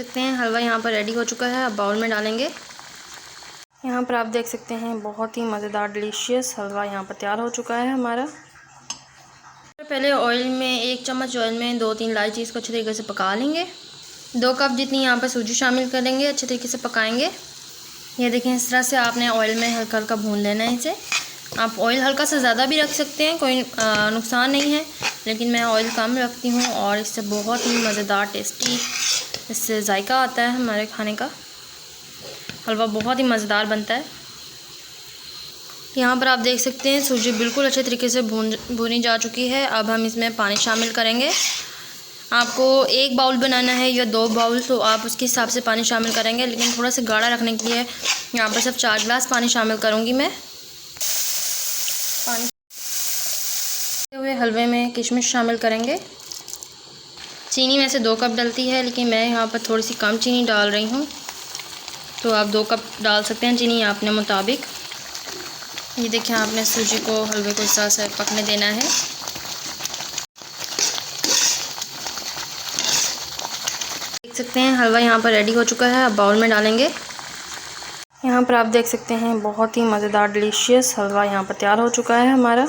सकते हैं हलवा यहाँ पर रेडी हो चुका है। अब बाउल में डालेंगे। यहाँ पर आप देख सकते हैं बहुत ही मज़ेदार डिलीशियस हलवा यहाँ पर तैयार हो चुका है हमारा। पहले ऑयल में 1 चम्मच ऑयल में 2-3 इलायची इसको अच्छे तरीके से पका लेंगे। 2 कप जितनी यहाँ पर सूजी शामिल करेंगे, अच्छे तरीके से पकाएंगे। ये देखें, इस तरह से आपने ऑयल में हल्का हल्का भून लेना है इसे। आप ऑयल हल्का से ज़्यादा भी रख सकते हैं, कोई नुकसान नहीं है, लेकिन मैं ऑयल कम रखती हूँ और इससे बहुत ही मज़ेदार टेस्टी इससे जायका आता है। हमारे खाने का हलवा बहुत ही मज़ेदार बनता है। यहाँ पर आप देख सकते हैं सूजी बिल्कुल अच्छे तरीके से भूनी जा चुकी है। अब हम इसमें पानी शामिल करेंगे। आपको 1 बाउल बनाना है या 2 बाउल, तो आप उसके हिसाब से पानी शामिल करेंगे, लेकिन थोड़ा सा गाढ़ा रखने के लिए यहाँ पर सिर्फ 4 गिलास पानी शामिल करूँगी मैं। पानी हुए हलवे में किशमिश शामिल करेंगे। चीनी में से 2 कप डलती है, लेकिन मैं यहाँ पर थोड़ी सी कम चीनी डाल रही हूँ, तो आप 2 कप डाल सकते हैं चीनी अपने मुताबिक। ये देखिए, आपने सूजी को हलवे को इस तरह से पकने देना है। देख सकते हैं हलवा यहाँ पर रेडी हो चुका है। अब बाउल में डालेंगे। यहाँ पर आप देख सकते हैं बहुत ही मज़ेदार डिलीशियस हलवा यहाँ पर तैयार हो चुका है हमारा।